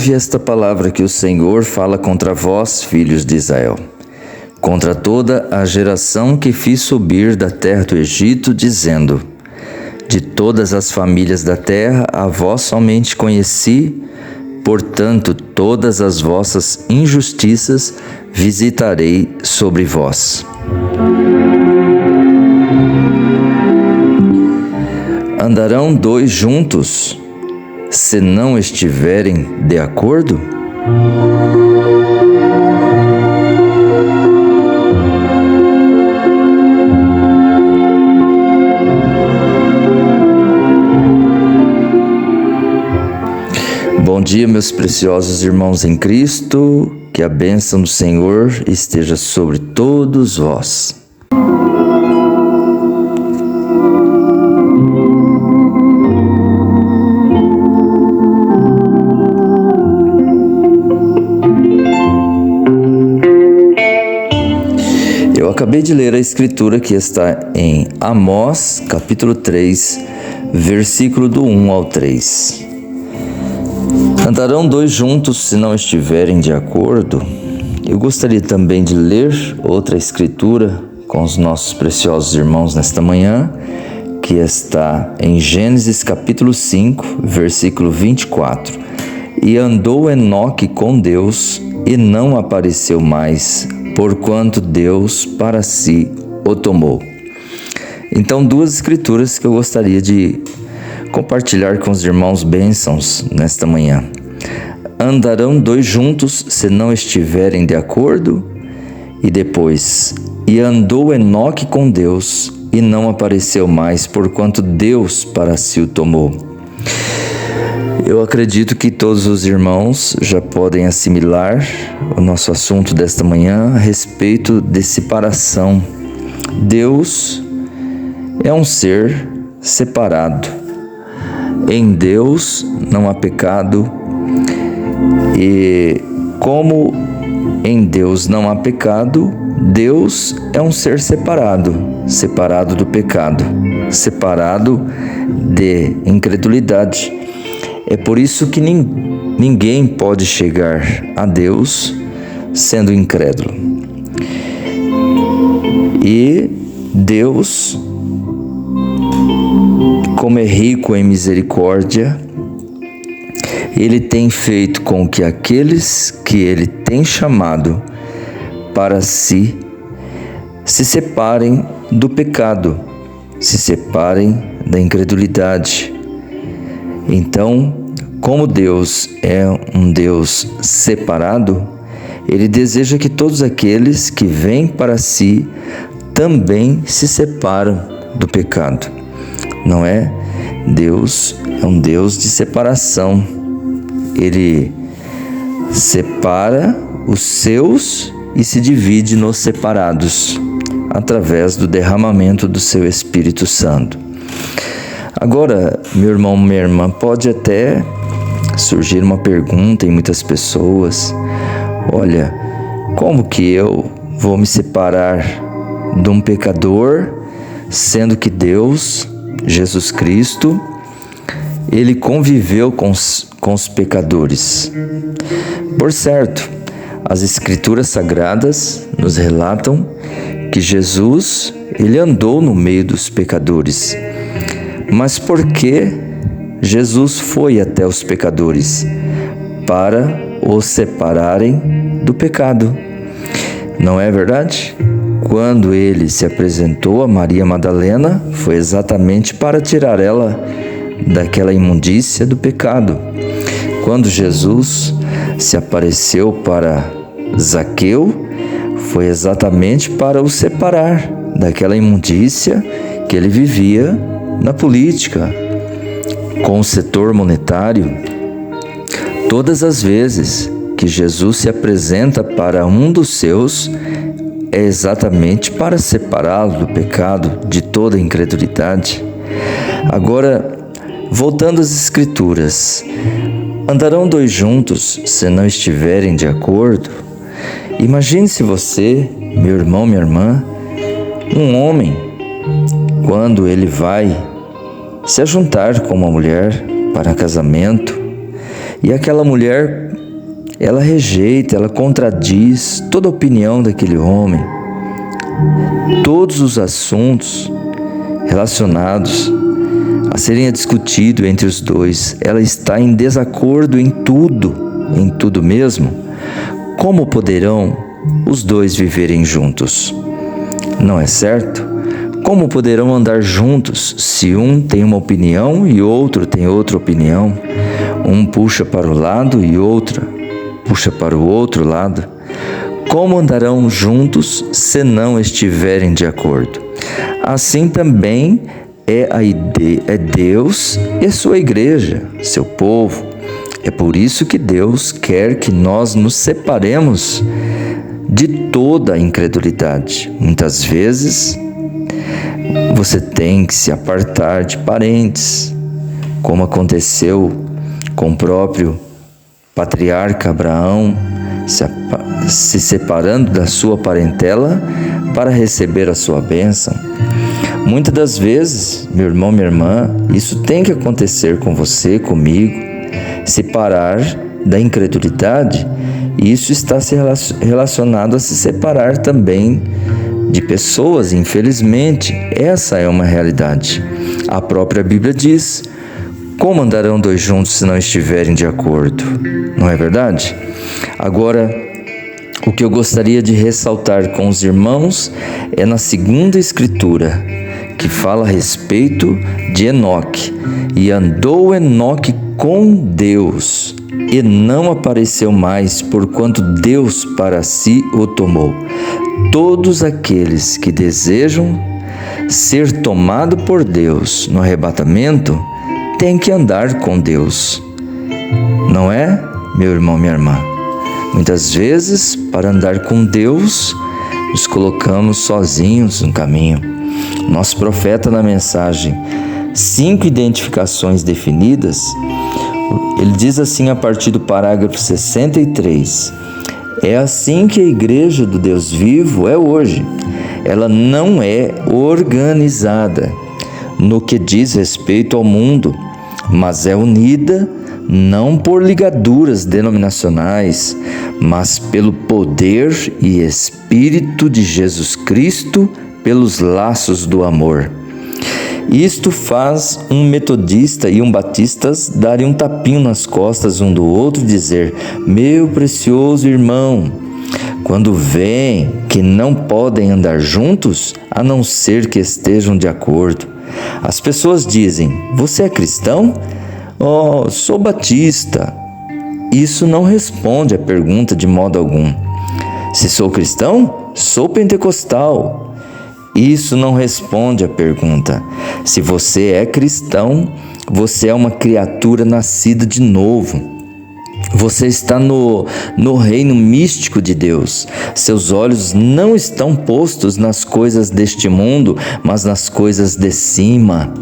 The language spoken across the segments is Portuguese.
Ouve esta palavra que o Senhor fala contra vós, filhos de Israel, contra toda a geração que fiz subir da terra do Egito, dizendo: de todas as famílias da terra a vós somente conheci, portanto todas as vossas injustiças visitarei sobre vós. Andarão dois juntos, se não estiverem de acordo? Bom dia, meus preciosos irmãos em Cristo, que a bênção do Senhor esteja sobre todos vós. Eu acabei de ler a escritura que está em Amós, capítulo 3, versículo do 1 ao 3. Andarão dois juntos se não estiverem de acordo? Eu gostaria também de ler outra escritura com os nossos preciosos irmãos nesta manhã, que está em Gênesis capítulo 5, versículo 24. E andou Enoque com Deus e não apareceu mais, porquanto Deus para si o tomou. Então, duas escrituras que eu gostaria de compartilhar com os irmãos bênçãos nesta manhã. Andarão dois juntos se não estiverem de acordo? E depois, e andou Enoque com Deus e não apareceu mais, porquanto Deus para si o tomou. Eu acredito que todos os irmãos já podem assimilar o nosso assunto desta manhã a respeito de separação. Deus é um ser separado. Em Deus não há pecado, e como em Deus não há pecado, Deus é um ser separado, separado do pecado, separado de incredulidade. É por isso que ninguém pode chegar a Deus sendo incrédulo. E Deus, como é rico em misericórdia, Ele tem feito com que aqueles que Ele tem chamado para si se separem do pecado, se separem da incredulidade. Então, como Deus é um Deus separado, Ele deseja que todos aqueles que vêm para si também se separam do pecado. Não é? Deus é um Deus de separação. Ele separa os seus e se divide nos separados, através do derramamento do seu Espírito Santo. Agora, meu irmão, minha irmã, pode até surgir uma pergunta em muitas pessoas: olha, como que eu vou me separar de um pecador, sendo que Deus, Jesus Cristo, Ele conviveu com os pecadores? Por certo, as Escrituras Sagradas nos relatam que Jesus, Ele andou no meio dos pecadores. Mas por que Jesus foi até os pecadores? Para os separarem do pecado. Não é verdade? Quando Ele se apresentou a Maria Madalena, foi exatamente para tirar ela daquela imundícia do pecado. Quando Jesus se apareceu para Zaqueu, foi exatamente para o separar daquela imundícia que ele vivia na política, com o setor monetário. Todas as vezes que Jesus se apresenta para um dos seus, é exatamente para separá-lo do pecado, de toda incredulidade. Agora, voltando às Escrituras, andarão dois juntos se não estiverem de acordo? Imagine-se você, meu irmão, minha irmã, um homem, quando ele vai se ajuntar com uma mulher para casamento, e aquela mulher ela rejeita, ela contradiz toda a opinião daquele homem. Todos os assuntos relacionados a serem discutidos entre os dois, ela está em desacordo em tudo mesmo. Como poderão os dois viverem juntos? Não é certo? Como poderão andar juntos se um tem uma opinião e outro tem outra opinião? Um puxa para um lado e outro puxa para o outro lado. Como andarão juntos se não estiverem de acordo? Assim também é Deus e sua igreja, seu povo. É por isso que Deus quer que nós nos separemos de toda a incredulidade. Muitas vezes você tem que se apartar de parentes, como aconteceu com o próprio patriarca Abraão, se separando da sua parentela para receber a sua bênção. Muitas das vezes, meu irmão, minha irmã, isso tem que acontecer com você, comigo, separar da incredulidade. E isso está relacionado a se separar também de pessoas, infelizmente. Essa é uma realidade. A própria Bíblia diz: como andarão dois juntos se não estiverem de acordo? Não é verdade? Agora, o que eu gostaria de ressaltar com os irmãos é na segunda escritura, que fala a respeito de Enoque. E andou Enoque com Deus, e não apareceu mais, porquanto Deus para si o tomou. Todos aqueles que desejam ser tomado por Deus no arrebatamento têm que andar com Deus. Não é, meu irmão, minha irmã? Muitas vezes, para andar com Deus, nos colocamos sozinhos no caminho. Nosso profeta, na mensagem 5 identificações definidas, ele diz assim a partir do parágrafo 63: é assim que a igreja do Deus vivo é hoje. Ela não é organizada no que diz respeito ao mundo, mas é unida não por ligaduras denominacionais, mas pelo poder e Espírito de Jesus Cristo, pelos laços do amor. Isto faz um metodista e um batista darem um tapinho nas costas um do outro e dizer: meu precioso irmão, quando veem que não podem andar juntos, a não ser que estejam de acordo. As pessoas dizem: você é cristão? Oh, sou batista. Isso não responde à pergunta de modo algum. Se sou cristão, sou pentecostal. Isso não responde à pergunta. Se você é cristão, você é uma criatura nascida de novo. Você está no reino místico de Deus. Seus olhos não estão postos nas coisas deste mundo, mas nas coisas de cima.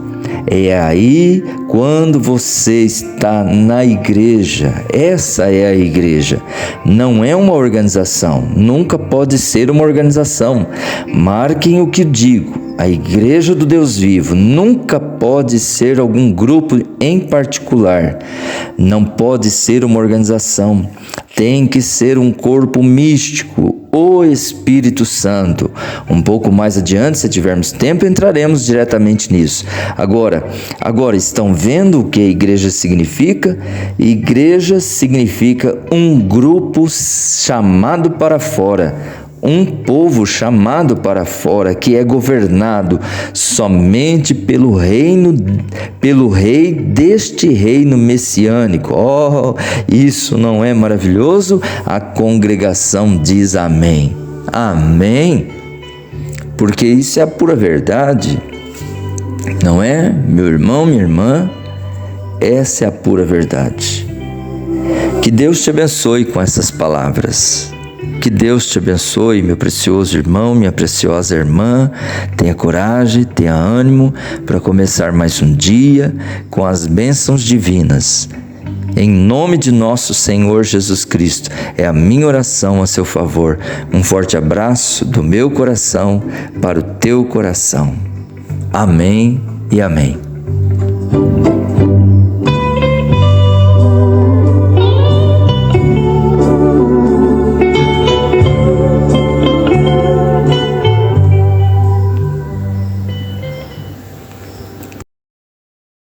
É aí quando você está na igreja. Essa é a igreja. Não é uma organização. Nunca pode ser uma organização. Marquem o que digo. A igreja do Deus vivo nunca pode ser algum grupo em particular. Não pode ser uma organização. Tem que ser um corpo místico, o Espírito Santo. Um pouco mais adiante, se tivermos tempo, entraremos diretamente nisso. Agora estão vendo o que a igreja significa? Igreja significa um grupo chamado para fora. Um povo chamado para fora, que é governado somente pelo rei deste reino messiânico. Oh, isso não é maravilhoso? A congregação diz amém. Amém? Porque isso é a pura verdade. Não é, meu irmão, minha irmã? Essa é a pura verdade. Que Deus te abençoe com essas palavras. Que Deus te abençoe, meu precioso irmão, minha preciosa irmã. Tenha coragem, tenha ânimo para começar mais um dia com as bênçãos divinas. Em nome de nosso Senhor Jesus Cristo, é a minha oração a seu favor. Um forte abraço do meu coração para o teu coração. Amém e amém.